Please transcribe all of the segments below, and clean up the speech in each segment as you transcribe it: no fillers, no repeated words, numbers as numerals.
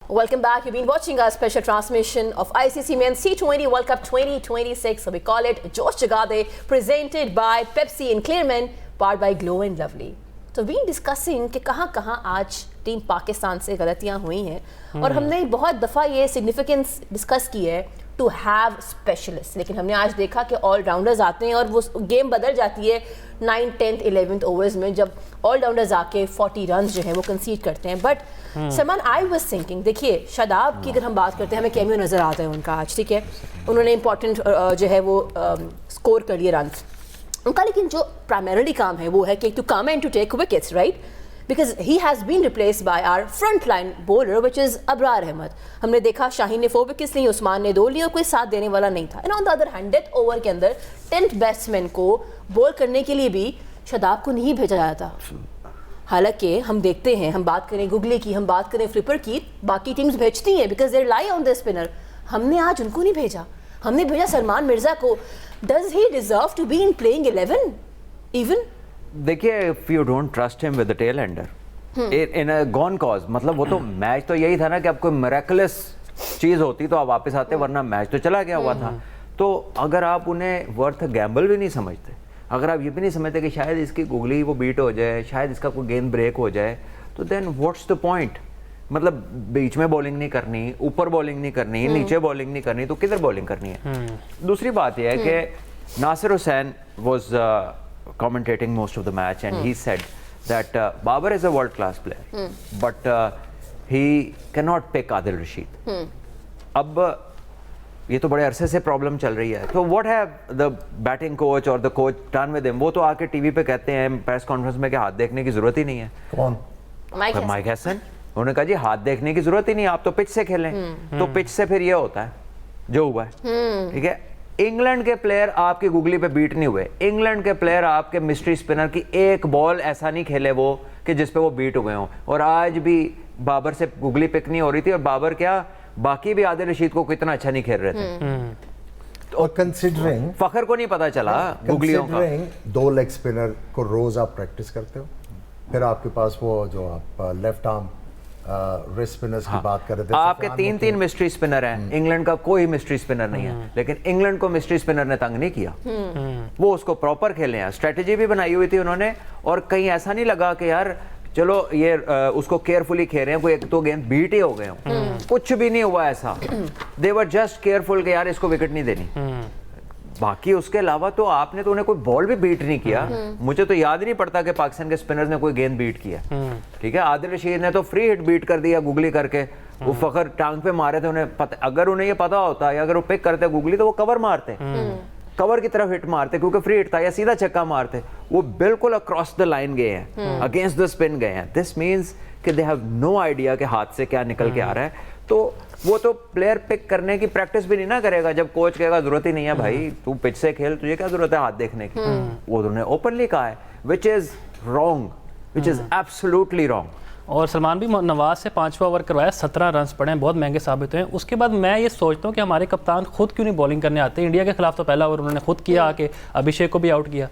Welcome back. You've been watching our special transmission of ICC Men's T20 World Cup 2026. So we call it Josh Jagade, presented by Pepsi and Clearman, powered by Glow and Lovely. So we've been discussing कि कहाँ आज team Pakistan से गलतियाँ हुई हैं और हमने बहुत दफ़ा ये सिग्निफिकेंस डिस्कस की है टू हैव स्पेशलिस्ट, लेकिन हमने आज देखा कि ऑलराउंडर्स आते हैं और वो गेम बदल जाती है 9th, 10th, 11th ओवर्स में जब ऑलराउंडर्स आके 40 रन जो है वो कंसीड करते हैं. But Salman, I was thinking, देखिए शादाब की अगर हम बात करते हैं हमें कैमियो नज़र आता है उनका आज, ठीक है, उन्होंने इंपॉर्टेंट जो है वो स्कोर कर लिए रन उनका, लेकिन जो प्राइमरीली काम है वो है कि to come and to take wickets, right, because he has been replaced by our frontline bowler which is Abrar Ahmed. हमने देखा शाहीन ने 4 विकेट्स ली, उस्मान ने 2 ली और कोई साथ देने वाला नहीं था. And on the other hand death over के अंदर 10th बैट्समैन को बॉल करने के लिए भी शादाब को नहीं भेजा जाता था. हालांकि हम देखते हैं, हम बात करें गुगली की, हम बात करें फ्लिपर की, बाकी टीम्स भेजती हैं because they rely on the spinner. हमने आज उनको नहीं भेजा, हमने भेजा सलमान मिर्जा को. Does he deserve to be in playing 11 even? देखिए, if you don't trust him with the tail ender in a gone cause, मतलब वो तो मैच तो यही था ना कि अब कोई मिरेकुलस चीज होती तो आप वापस आते, वरना मैच तो चला गया हुआ था. तो अगर आप उन्हें वर्थ गैम्बल भी नहीं समझते, अगर आप ये भी नहीं समझते कि शायद इसकी गुगली वो बीट हो जाए, शायद इसका कोई गेंद ब्रेक हो जाए, तो देन व्हाट्स द पॉइंट? मतलब बीच में बॉलिंग नहीं करनी, ऊपर बॉलिंग नहीं करनी, नीचे बॉलिंग नहीं करनी, तो किधर बॉलिंग करनी है? दूसरी बात यह है कि Nasser Hussain was commentating most of the match and he said that Babar is a world class player but he cannot pick Adil Rashid. अब ये तो बड़े अरसे से प्रॉब्लम चल रही है, तो what have the batting coach or the coach done with him? वो तो आके टीवी पे कहते हैं प्रेस कॉन्फ्रेंस में कि हाथ देखने की जरूरत ही नहीं है. कौन? Mic Hesson. उन्होंने कहा जी हाथ देखने की जरूरत ही नहीं, आप तो पिच से खेलें. तो पिच से फिर ये होता है जो हुआ है, ठीक है. इंग्लैंड के प्लेयर आपकी गुगली पे बीट नहीं हुए, इंग्लैंड के प्लेयर आपके मिस्ट्री स्पिनर की एक बॉल ऐसा नहीं खेले वो कि जिस पे वो बीट हो गए हों. और आज भी बाबर से गुगली पिक नहीं हो रही थी, और बाबर क्या बाकी भी आदिल रशीद को कितना अच्छा नहीं खेल रहे थे. और कंसीडरिंग फखर को नहीं पता चला गुगलियों का. 2 लेग स्पिनर को रोज आप प्रैक्टिस करते हो, फिर आपके पास वो जो आप लेफ्ट आर्म रिस्ट स्पिनर्स की बात कर रहे थे, आपके 3 मिस्ट्री स्पिनर हैं. इंग्लैंड का कोई मिस्ट्री स्पिनर नहीं है, लेकिन इंग्लैंड को मिस्ट्री स्पिनर ने तंग नहीं किया. वो उसको प्रॉपर खेले हैं, स्ट्रेटेजी भी बनाई हुई थी उन्होंने, और कहीं ऐसा नहीं लगा कि यार चलो ये उसको केयरफुली खेल रहे हैं, कोई 1-2 गेंद बीट ही हो गए हों. कुछ भी नहीं हुआ ऐसा. दे वर जस्ट केयरफुल कि यार इसको विकेट नहीं देनी. बाकी उसके अलावा तो आपने तो उन्हें कोई बॉल भी बीट नहीं किया. मुझे तो याद ही नहीं पड़ता कि पाकिस्तान के स्पिनर्स ने कोई गेंद बीट किया. ठीक है, आदिल रशीद ने तो फ्री हिट बीट कर दिया गुगली करके. वो फखर टांग पे मारे थे, उन्हें पता, अगर उन्हें ये पता होता या अगर वो पिक करते गुगली तो वो कवर मारते, कवर की तरफ हिट मारते, क्योंकि फ्री हिट था, या सीधा छक्का मारते. वो बिल्कुल अक्रॉस द लाइन गए हैं, अगेंस्ट द स्पिन गए हैं. दिस मीन्स कि दे हैव नो आइडिया कि हाथ से क्या निकल के आ रहा है. तो वो तो प्लेयर पिक करने की प्रैक्टिस भी नहीं ना करेगा जब कोच कहेगा जरूरत ही नहीं है भाई, तू पिच से खेल, तुझे क्या जरूरत है हाथ देखने की. वो उन्होंने ओपनली कहा है, which is wrong, which is absolutely wrong. और सलमान भी नवाज से 5वां ओवर करवाया, 17 रन पड़े हैं, बहुत महंगे साबित हुए हैं. उसके बाद मैं ये सोचता हूँ कि हमारे कप्तान खुद क्यों नहीं बॉलिंग करने आते. इंडिया के खिलाफ तो पहला ओवर उन्होंने खुद किया आके, अभिषेक को भी आउट किया.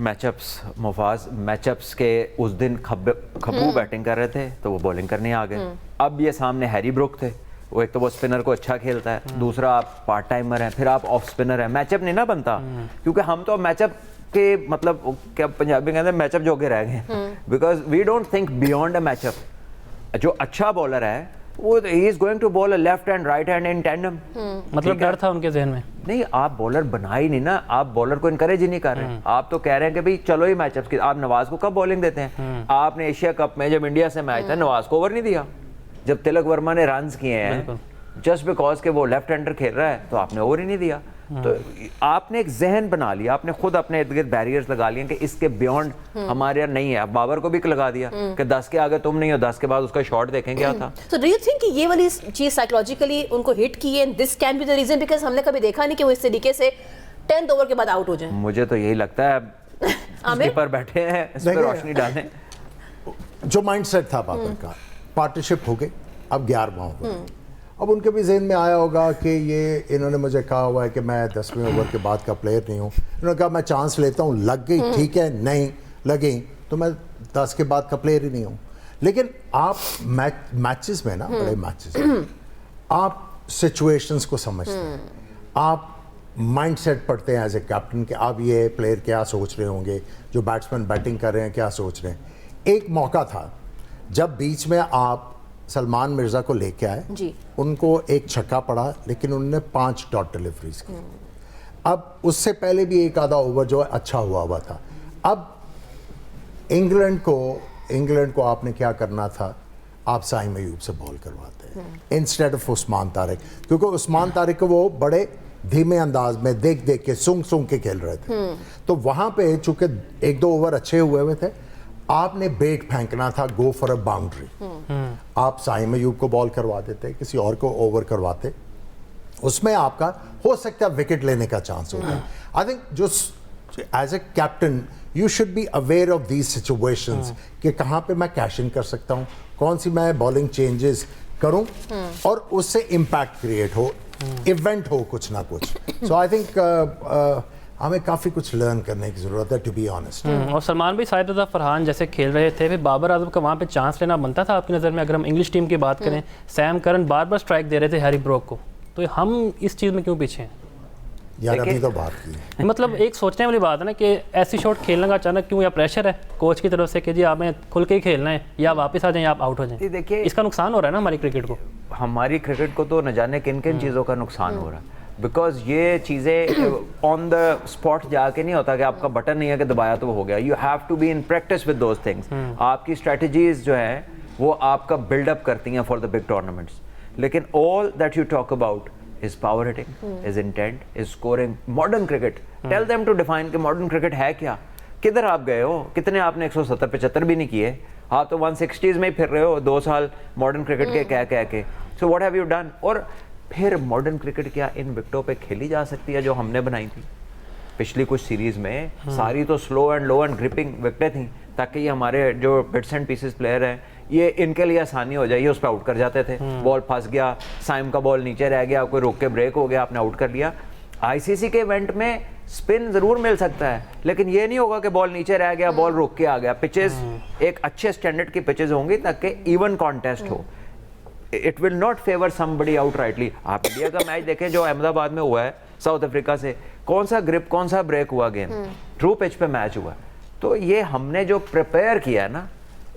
मैचअप्स मुफाज, मैचअप्स के उस दिन खब्बू बैटिंग कर रहे थे तो वो बॉलिंग करने आ गए. अब ये सामने हैरी ब्रुक थे, वो एक तो वो स्पिनर को अच्छा खेलता है, दूसरा आप पार्ट टाइमर हैं, फिर आप ऑफ स्पिनर हैं. मैचअप नहीं ना बनता, क्योंकि हम तो मैचअप के मतलब क्या पंजाबी कहते हैं मैचअप जोगे रह गए, because we don't think beyond a matchup. जो अच्छा बॉलर है वो ही is going to bowl a left hand right hand in tandem. मतलब डर था उनके जहन में. नहीं, आप बॉलर बना ही नहीं ना, आप बॉलर को इनकरेज ही नहीं कर रहे. आप तो कह रहे हैं कि भाई चलो ही मैचअप की. आप नवाज को कब बॉलिंग देते हैं? आपने एशिया कप में जब इंडिया से मैच था नवाज को ओवर नहीं दिया. जब तिलक वर्मा ने रन किए हैं जस्ट बिकॉज के वो लेफ्ट हैंडर खेल रहा है, तो आपने ओवर ही नहीं दिया. तो आपने एक जहन बना लिया, आपने खुद अपने इर्द गिर्द बैरियर्स लगा लिए कि इसके बियॉन्ड हमारे यहाँ नहीं है. बाबर को भी लगा दिया कि 10 के आगे तुम नहीं हो, 10 के बाद उसका शॉट देखें क्या था. So do you think कि ये वाली चीज साइकोलॉजिकली उनको हिट की है, this can be the reason, because हमने कभी देखा नहीं कि वो इस तरीके से 10th ओवर के बाद आउट हो जाए. मुझे तो यही लगता है कीपर बैठे हैं, इस पर रोशनी डालें. जो माइंडसेट था बाबर का, पार्टनरशिप हो गई, अब 11वां ओवर. अब उनके भी जहन में आया होगा कि ये इन्होंने मुझे कहा हुआ है कि मैं 10वें ओवर के बाद का प्लेयर नहीं हूँ. इन्होंने कहा मैं चांस लेता हूँ, लग गई ठीक है, नहीं लगी तो मैं 10 के बाद का प्लेयर ही नहीं हूँ. लेकिन आप मैचेस में ना, बड़े मैचेस में आप सिचुएशंस को समझते हैं, आप माइंडसेट पढ़ते हैं एज ए कैप्टन कि अब ये प्लेयर क्या सोच रहे होंगे, जो बैट्समैन बैटिंग कर रहे हैं क्या सोच रहे हैं। एक मौका था जब बीच में आप सलमान मिर्ज़ा को लेके आए जी। उनको एक छक्का पड़ा, लेकिन उन्होंने 5 डॉट डिलीवरीज की। अब उससे पहले भी एक आधा ओवर जो अच्छा हुआ था। अब इंग्लैंड को आपने क्या करना था, आप साइम अयूब से बॉल करवाते हैं इंस्टेड ऑफ उस्मान तारिक, क्योंकि उस्मान तारिक को वो बड़े धीमे अंदाज में देख देख के सूंघ के खेल रहे थे। तो वहां पे चूंकि 1-2 ओवर अच्छे हुए थे, आपने बेट फेंकना था, गो फॉर अ बाउंड्री। आप साइम अयूब को बॉल करवा देते, किसी और को ओवर करवाते, उसमें आपका हो सकता है विकेट लेने का चांस होता है। आई थिंक जो as a captain you should be aware of these situations कि कहाँ पे मैं कैश इन कर सकता हूँ, कौन सी मैं बॉलिंग चेंजेस करूँ और उससे इम्पैक्ट क्रिएट हो, इवेंट हो कुछ ना कुछ। सो आई थिंक हमें काफ़ी कुछ लर्न करने की ज़रूरत है, टू बी ऑनेस्ट। और सलमान भी साहिब रज़ा फरहान जैसे खेल रहे थे, फिर बाबर आजम का वहाँ पे चांस लेना बनता था आपकी नज़र में? अगर हम इंग्लिश टीम की बात करें, सैम करन बार बार स्ट्राइक दे रहे थे हैरी ब्रोक को, तो हम इस चीज़ में क्यों पीछे हैं? यार अभी तो बात की मतलब एक सोचने वाली बात है ना कि ऐसी शॉट खेलने का अचानक क्यों, या प्रेशर है कोच की तरफ से कि जी आपने खुल के ही खेलना है, या वापस आ जाएं या आप आउट हो जाएं? देखिए, इसका नुकसान हो रहा है ना हमारी क्रिकेट को। हमारी क्रिकेट को तो न जाने किन किन चीज़ों का नुकसान हो रहा है, बिकॉज ये चीज़ें ऑन द स्पॉट जाके नहीं होता कि आपका बटन नहीं है कि दबाया तो हो गया। You have to be in practice with those things. आपकी स्ट्रेटजीज जो है वो आपका बिल्डअप करती हैं फॉर द बिग टूर्नामेंट्स। लेकिन all that you talk about is power hitting, is intent, is scoring. Modern cricket, tell them to define कि modern cricket है क्या, किधर आप गए हो, कितने आपने 170-75 भी नहीं किए, आप तो 160s में ही फिर रहे हो 2 साल मॉडर्न क्रिकेट के कह के। So what have you done? और फिर मॉडर्न क्रिकेट क्या इन विकेटों पे खेली जा सकती है जो हमने बनाई थी पिछली कुछ सीरीज में? सारी तो slow and low and gripping विकेटें थी, ताकि ये हमारे जो बिट्स एंड पीसेस प्लेयर हैं ये इनके लिए आसानी हो जाए, ये उस पर आउट कर जाते थे। बॉल फंस गया, साइम का बॉल नीचे रह गया, कोई रोक के ब्रेक हो गया, आपने आउट कर लिया। आईसीसी के इवेंट में स्पिन जरूर मिल सकता है, लेकिन ये नहीं होगा कि बॉल नीचे रह गया, बॉल रोक के आ गया। पिचेस एक अच्छे स्टैंडर्ड की पिचेस होंगी ताकि इवन कॉन्टेस्ट हो। It will not favour somebody out rightly. आप इंडिया का मैच देखें जो अहमदाबाद में हुआ है साउथ अफ्रीका से, कौन सा ग्रिप, कौन सा ब्रेक हुआ गेम, ट्रू पिच पे मैच हुआ। तो ये हमने जो प्रिपेयर किया है ना,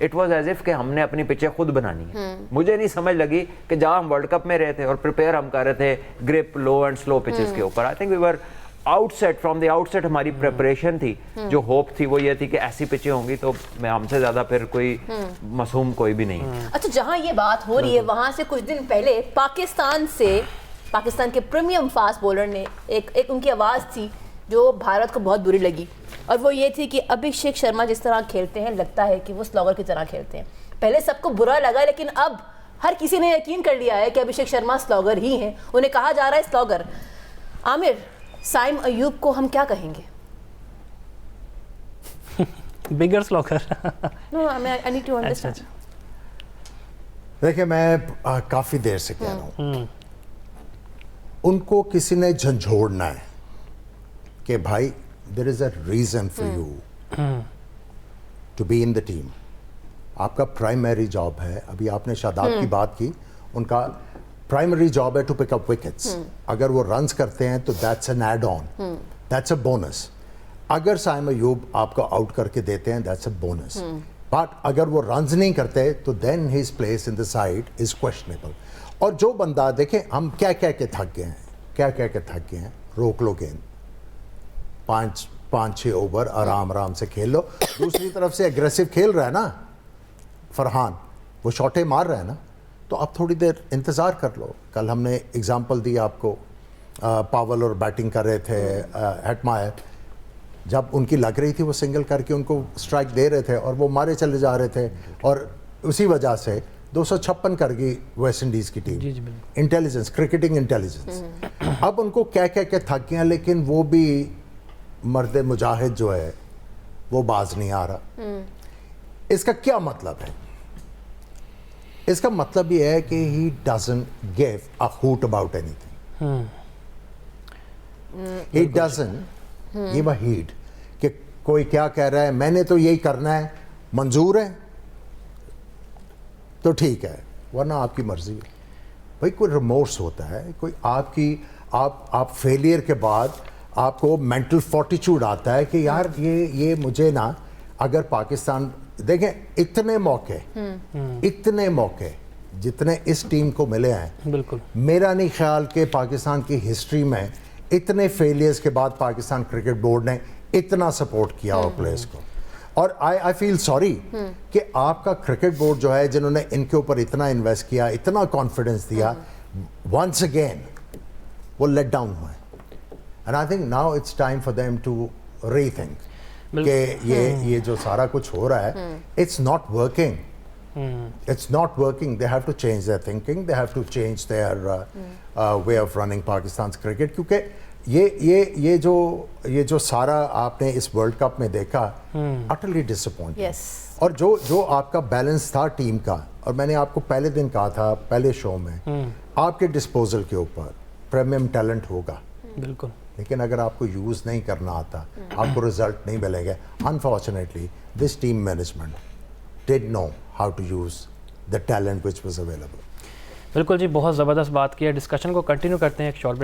इट वॉज एज इफ कि हमने अपनी पिचें खुद बनानी है। मुझे नहीं समझ लगी कि जहाँ हम वर्ल्ड कप में रहे थे और प्रिपेयर हम कर रहे थे grip, low and slow pitches के ऊपर। I think we were outset, from the outset हमारी प्रिपरेशन थी। जो होप थी वो ये थी कि ऐसी पिचें होंगी तो मैं हमसे ज्यादा फिर कोई मासूम कोई भी नहीं। अच्छा, जहाँ ये बात हो रही है वहाँ से कुछ दिन पहले पाकिस्तान के प्रीमियम फास्ट बॉलर ने एक उनकी आवाज़ थी जो भारत को बहुत बुरी लगी, और वो ये थी कि अभिषेक शर्मा जिस तरह खेलते हैं लगता है कि वो स्लॉगर की तरह खेलते हैं। पहले सबको बुरा लगा, लेकिन अब हर किसी ने यकीन कर लिया है कि अभिषेक शर्मा स्लॉगर ही हैं। उन्हें कहा जा रहा है स्लॉगर। आमिर, साइम अयूब को हम क्या कहेंगे? Bigger slogger. No, I need to understand. देखिए, मैं काफ़ी देर से कह रहा हूँ, उनको किसी ने झंझोड़ना है कि भाई there is a reason for you to be in the team. आपका प्राइमरी जॉब है, अभी आपने शादाब की बात की, उनका प्राइमरी जॉब है टू पिक अप विकेट्स। अगर वो रन्स करते हैं तो that's an add on, that's a bonus. अगर साइम अयूब आपको आउट करके देते हैं, दैट्स अ बोनस। बट अगर वो रन्स नहीं करते तो then his place in the side is questionable. और जो बंदा, देखें हम क्या क्या के थक गए हैं, रोक लो गेंद, 5-6 ओवर आराम से खेल लो। दूसरी तरफ से एग्रेसिव खेल रहा है ना फरहान, वो शॉटें मार रहा है ना, तो आप थोड़ी देर इंतज़ार कर लो। कल हमने एग्जांपल दी आपको, पावल और बैटिंग कर रहे थे, हेटमायर जब उनकी लग रही थी वो सिंगल करके उनको स्ट्राइक दे रहे थे और वो मारे चले जा रहे थे, और उसी वजह से 256 कर गई वेस्ट इंडीज़ की टीम। Intelligence, cricketing intelligence. अब उनको क्या थक गए, लेकिन वो भी मर्द मुजाहिद जो है वो बाज नहीं आ रहा। इसका क्या मतलब है? इसका मतलब ये है कि he doesn't give a hoot about anything. He doesn't give a heat कि कोई क्या कह रहा है, मैंने तो यही करना है, मंजूर है, तो ठीक है, वरना आपकी मर्जी है। भाई कोई रिमोर्स होता है, कोई आपकी आप फेलियर के बाद आपको मेंटल फोर्टिट्यूड आता है कि यार ये मुझे ना, अगर पाकिस्तान देखें इतने मौके जितने इस टीम को मिले हैं, बिल्कुल मेरा नहीं ख्याल कि पाकिस्तान की हिस्ट्री में इतने फेलियर्स के बाद पाकिस्तान क्रिकेट बोर्ड ने इतना सपोर्ट किया हो प्लेयर्स को। और आई फील सॉरी कि आपका क्रिकेट बोर्ड जो है, जिन्होंने इनके ऊपर इतना इन्वेस्ट किया, इतना कॉन्फिडेंस दिया, वंस अगेन वो लेट डाउन हुए। And I think now it's time for them to rethink कि ये जो सारा कुछ हो रहा है, it's not working, it's not working. They have to change their thinking, they have to change their way of running Pakistan's cricket, क्योंकि ये जो सारा आपने इस वर्ल्ड कप में देखा, utterly disappointing। Yes. और जो आपका बैलेंस था टीम का, और मैंने आपको पहले दिन कहा था पहले शो में, आपके डिस्पोजल के ऊपर प्रीमियम टैलेंट होगा, बिल्कुल, लेकिन अगर आपको यूज़ नहीं करना आता, आपको रिजल्ट नहीं मिलेंगे। Unfortunately this team management did know how to use the talent which was available। बिल्कुल जी, बहुत ज़बरदस्त बात की है। डिस्कशन को कंटिन्यू करते हैं एक शॉर्ट